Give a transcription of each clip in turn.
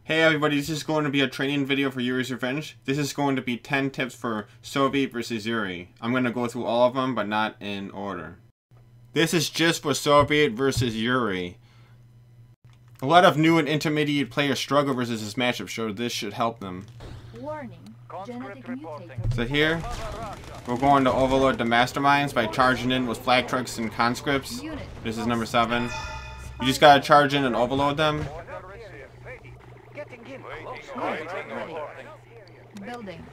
Hey everybody, this is going to be a training video for Yuri's Revenge. This is going to be 10 tips for Soviet vs Yuri. I'm going to go through all of them, but not in order. This is just for Soviet vs Yuri. A lot of new and intermediate players struggle versus this matchup, so this should help them. Warning. So here, we're going to overload the masterminds by charging in with flag trucks and conscripts. This is number 7. You just gotta charge in and overload them. Building.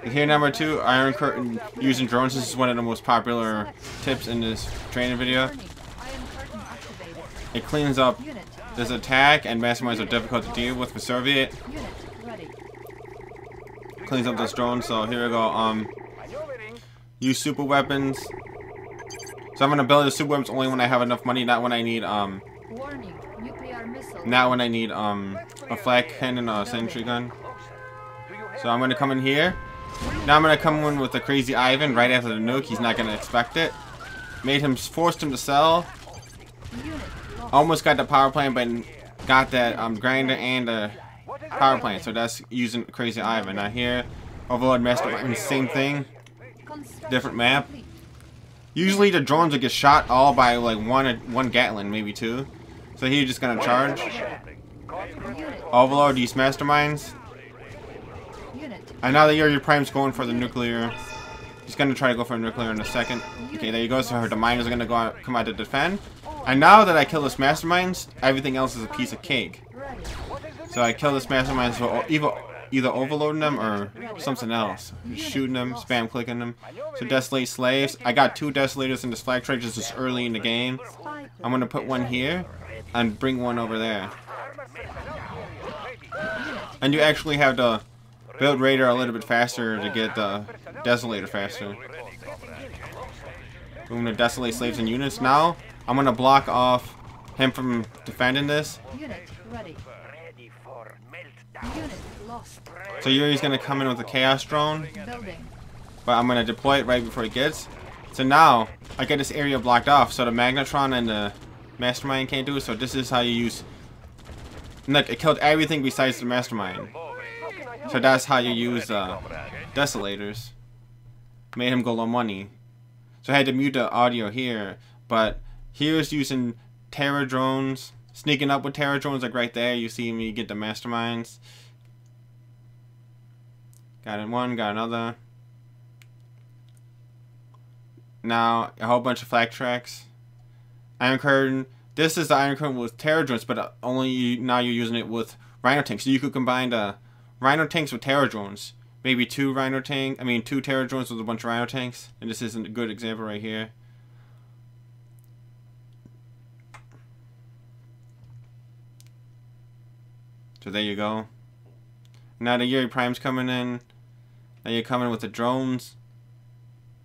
Here, number 2, Iron Curtain using drones. This is one of the most popular tips in this training video. It cleans up this attack, and masterminds are difficult to deal with for Soviet. Cleans up this drone, so here we go. Use super weapons. So I'm gonna build the super weapons only when I have enough money, not when I need not when I need a flag cannon or a sentry gun. So I'm gonna come in here. Now I'm gonna come in with the crazy Ivan right after the nuke. He's not gonna expect it. Forced him to sell. Almost got the power plant, but got that grinder and the power plant. So that's using crazy Ivan. Now here, overload mastermind, same thing, different map. Usually the drones will get shot all by like one Gatling, maybe 2. So here you're just gonna charge. Overload these masterminds. And now that your prime's going for the nuclear. He's gonna try to go for a nuclear in a second. Okay, there you go. So the miners are gonna come out to defend. And now that I kill this masterminds, everything else is a piece of cake. So I kill this masterminds for either overloading them or something else. Just shooting them, spam clicking them. So desolate slaves. I got 2 desolators in this flag trade just this early in the game. I'm gonna put one here and bring one over there. And you actually have to build radar a little bit faster to get the desolator faster. Boom, to desolate slaves and units. Now I'm gonna block off him from defending this. So Yuri's gonna come in with a chaos drone, but I'm gonna deploy it right before he gets. So now I get this area blocked off, so the magnetron and the mastermind can't do it. So this is how you use. Look, it killed everything besides the mastermind. So that's how you use desolators. Made him go low money. So I had to mute the audio here, but here's using terror drones, sneaking up with terror drones, like right there. You see me get the masterminds. Got one, got another. Now a whole bunch of flag tracks. Iron Curtain. This is the Iron Curtain with terror drones, but only now you're using it with Rhino tanks. So you could combine the Rhino tanks with terror drones. Maybe 2 terror drones with a bunch of Rhino tanks. And this is a good example right here. So there you go. Now the Yuri Prime's coming in. Now you're coming with the drones.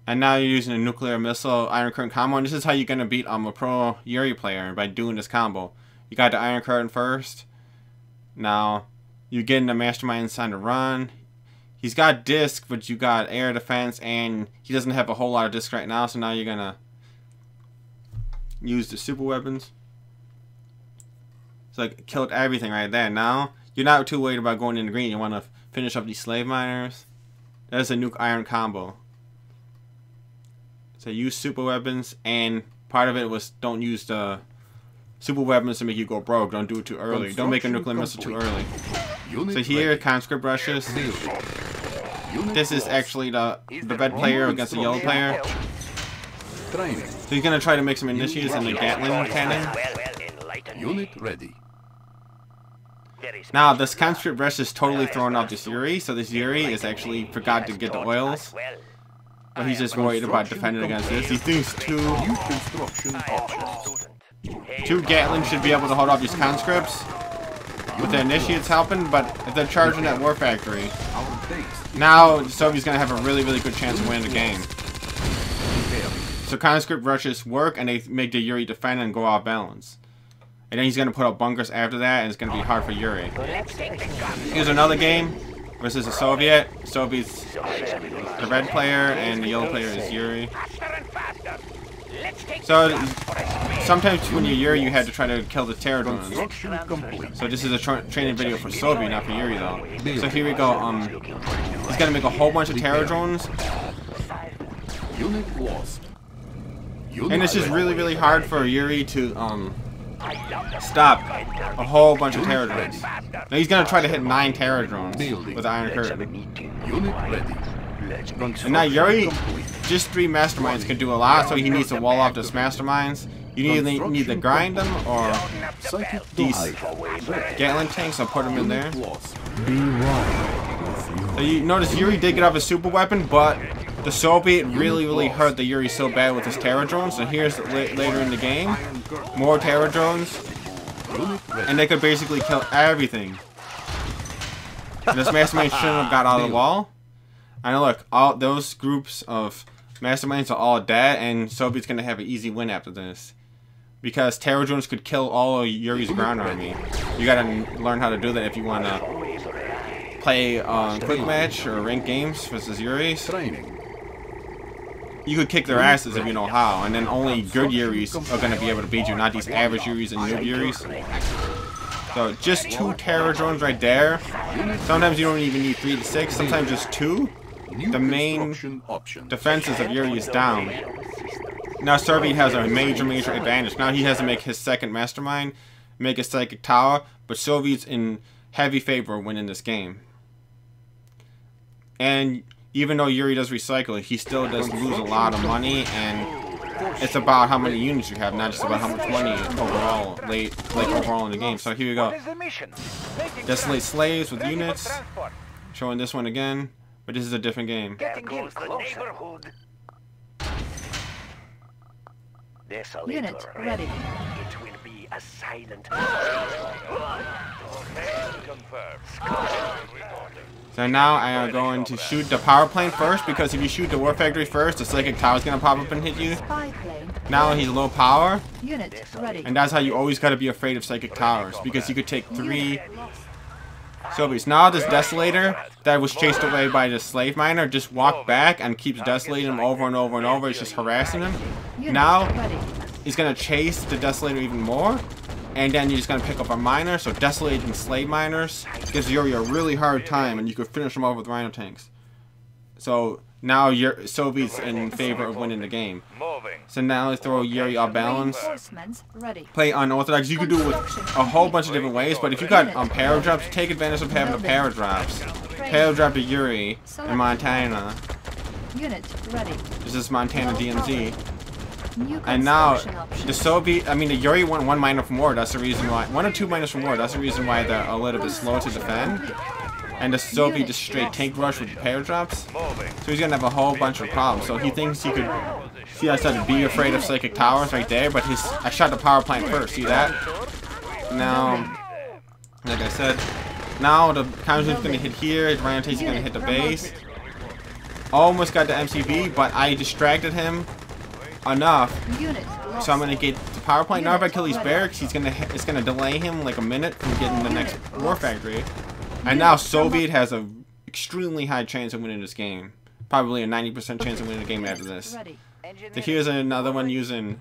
And now you're using a nuclear missile Iron Curtain combo. And this is how you're going to beat a pro Yuri player, by doing this combo. You got the Iron Curtain first. Now you're getting the mastermind sign to run. He's got disc, but you got air defense, and he doesn't have a whole lot of disc right now. So now you're going to use the super weapons. So it killed everything right there. Now you're not too worried about going in the green. You want to finish up these slave miners. That's a nuke iron combo. So use super weapons, and part of it was don't use the super weapons to make you go broke. Don't do it too early. Don't make a nuclear missile too early. So here, conscript rushes. This is actually the red player against the yellow player. So he's gonna try to make some initiates in the Gatling cannon. Unit ready. Now this conscript rush is totally throwing off this Yuri. So this Yuri is actually forgot to get the oils. But he's just worried about defending against this. He thinks 2 Gatling should be able to hold off these conscripts with the initiates helping, but if they're charging that war factory, now the Soviets gonna have a really good chance of winning the game. So conscript rushes work, and they make the Yuri defend and go off balance. And then he's gonna put up bunkers after that, and it's gonna be hard for Yuri. Here's another game versus a Soviet. Soviets, the red player, and the yellow player is Yuri. So sometimes when you're Yuri, you had to try to kill the terror drones. Construction complete. So this is a training video for Soviet, not for Yuri though. So here we go. He's gonna make a whole bunch of terror drones, Unit lost. Unit and it's just ready. really hard for Yuri to stop a whole bunch of terror drones. Now he's gonna try to hit 9 terror drones with the Iron Curtain. Unit ready. And now Yuri, just 3 masterminds can do a lot, so he needs to wall off those masterminds. You need to grind them or Psychic these drive. Gatling tanks, I'll put them in there. Lost. So you notice Yuri did get off his super weapon, but the Soviet really hurt the Yuri so bad with his terror drones. So here's later in the game, more terror drones, and they could basically kill everything. And this mastermind shouldn't have got out of the wall. And look, all those groups of masterminds are all dead, and Soviet's gonna have an easy win after this. Because terror drones could kill all of Yuri's ground army. You gotta learn how to do that if you wanna play quick match or ranked games versus Yuri's. Training. You could kick their asses if you know how, and then only good Yuris are gonna be able to beat you, not these average Yuris and noob Yuris. So just 2 terror drones right there. Sometimes you don't even need 3 to 6, sometimes just 2. The main defenses of Yuri is down. Now Soviet has a major advantage. Now he has to make his second mastermind, make a psychic tower, but Soviet's in heavy favor of winning this game. And even though Yuri does recycle, he still does lose a lot of money, and it's about how many units you have, not just about how much money overall, overall in the game. So here we go. Desolate slaves with units. Showing this one again, but this is a different game. Unit ready. It will be a silent. So now I am going to shoot the power plane first, because if you shoot the war factory first, the psychic tower is going to pop up and hit you. Spy plane. Now he's low power, Unit ready. and that's how you always got to be afraid of psychic towers, because you could take 3 Soviets. Now this desolator that was chased away by the slave miner just walked back and keeps desolating him over and over and over. It's just harassing him. Unit Now ready. he's going to chase the desolator even more. And then you're just going to pick up a miner, so desolating slave miners gives Yuri a really hard time, and you could finish them off with rhino tanks. So now Soviet's in favor of winning the game. So now let's throw Yuri off balance. Reinforcements ready. Play unorthodox. You could do it with a whole bunch of different ways, but if you got para drops, take advantage of having the para drops. Para drop to Yuri in Montana. Unit ready. This is Montana DMZ. New And now, construction options. the Soviet, the Yuri won 1 miner from war, that's the reason why, 1 or 2 miners from war, that's the reason why they're a little bit slow to defend. And the Soviet just straight tank rush with para drops. So he's gonna have a whole bunch of problems. So he thinks he could, see I said be afraid of psychic towers right there, but I shot the power plant first, see that? Now, like I said, now the counter's gonna hit here, his rhino tanks gonna hit the base. Almost got the MCB, but I distracted him enough, Unit so I'm gonna get the power plant. Now if I kill these barracks, it's gonna delay him like a minute from getting the next war factory. And now Soviet has a extremely high chance of winning this game, probably a 90% chance of winning the game after this. ready. So here's another one using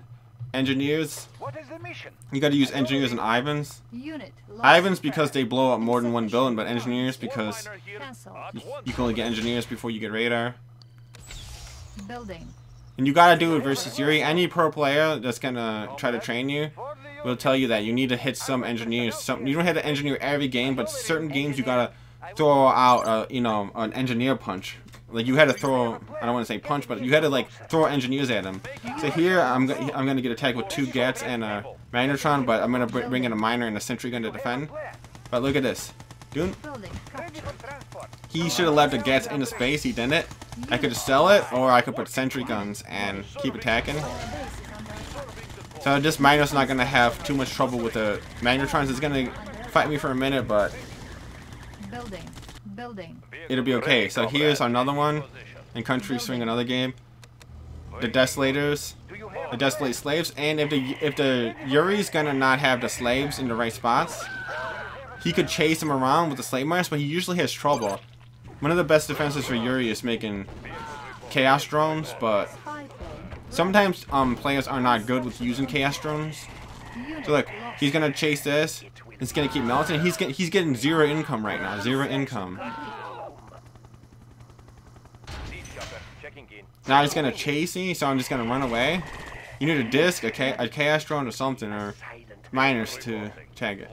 engineers. What is the mission? You gotta use engineers and Ivans. Unit lost. Ivans because they blow up more than 1 building, but engineers because Cancel. you can only get engineers before you get radar. Building. And you gotta do it versus Yuri. Any pro player that's gonna try to train you will tell you that you need to hit some engineers. You don't have to engineer every game, but certain games you gotta throw out, an engineer punch. Like you had to throw, I don't want to say punch, but you had to like throw engineers at them. So here I'm gonna get attacked with 2 Gets and a Magnetron, but I'm gonna bring in a miner and a sentry gun to defend. But look at this, dude. Building. He should have left the Gets into space. He didn't. I could just sell it, or I could put sentry guns and keep attacking. So this miner's not gonna have too much trouble with the Magnetrons. It's gonna fight me for a minute, but Building. Building. it'll be okay. So here's another one. In Country Swing, another game. The Desolators, the Desolate Slaves, and if the Yuri's gonna not have the slaves in the right spots, he could chase them around with the slave miners, but he usually has trouble. One of the best defenses for Yuri is making chaos drones, but Spy plane. sometimes players are not good with using chaos drones. So look, he's gonna chase this. It's gonna keep melting. He's getting 0 income right now. 0 income. Now he's gonna chase me, so I'm just gonna run away. You need a disc, a chaos drone, or something, or miners to tag it.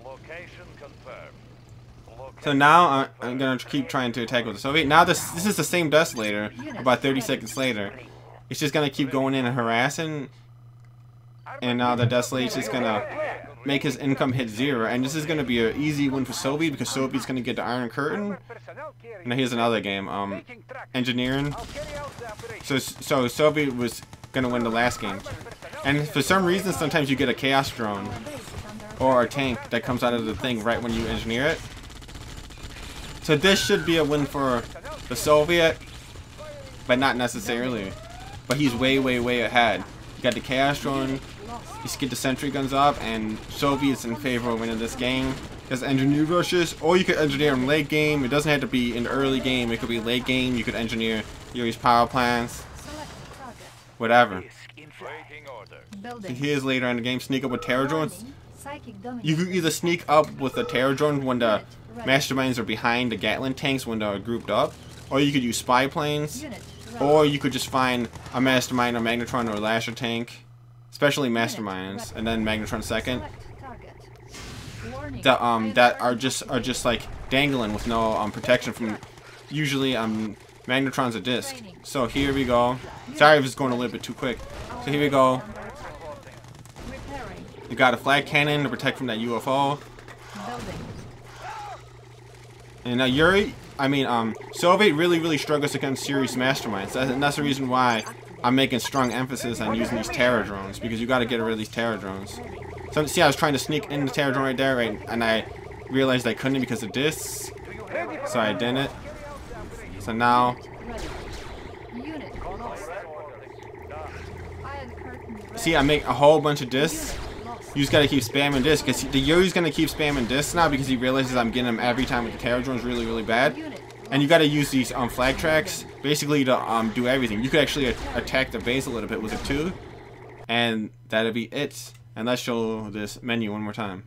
So now I'm gonna keep trying to attack with the Soviet. Now this is the same desolator. About 30 seconds later, it's just gonna keep going in and harassing. And now the desolator is gonna make his income hit 0, and this is gonna be an easy win for Soviet because Soviet's gonna get the Iron Curtain. Now here's another game, engineering. So Soviet was gonna win the last game, and for some reason sometimes you get a chaos drone or a tank that comes out of the thing right when you engineer it. So this should be a win for the Soviet, but not necessarily. But he's way ahead. You got the chaos drone. You get the sentry guns up, and Soviet's in favor of winning this game. There's engineer rushes, or you could engineer in late game. It doesn't have to be in the early game. It could be late game. You could engineer Yuri's power plants, whatever. So here's later in the game, sneak up with terror drones. You could either sneak up with the terror drone when the masterminds are behind the Gatling tanks when they're grouped up, or you could use spy planes, or you could just find a mastermind, a magnetron, or a lasher tank. Especially masterminds, and then magnetron second. That are just like dangling with no protection from. Usually magnetron's a disc. So here we go. Sorry if it's going a little bit too quick. So here we go. You got a flag cannon to protect from that UFO. And now Soviet really struggles against Yuri's masterminds, and that's the reason why I'm making strong emphasis on using these terror drones, because you got to get rid of these terror drones. So see, I was trying to sneak in the terror drone right there, and I realized I couldn't because of discs, so I didn't. So now, see, I make a whole bunch of discs. You just gotta keep spamming discs, because the Yuri's gonna keep spamming discs now because he realizes I'm getting him every time with the terror drones really bad. And you gotta use these flag tracks basically to do everything. You could actually attack the base a little bit with it too, and that'll be it. And let's show this menu one more time.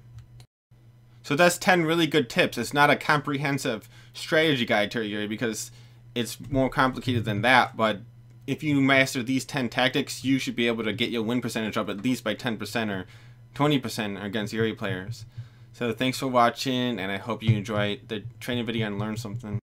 So that's 10 really good tips. It's not a comprehensive strategy guide to Yuri because it's more complicated than that, but if you master these 10 tactics, you should be able to get your win percentage up at least by 10% or 20% against Yuri players. So thanks for watching, and I hope you enjoyed the training video and learned something.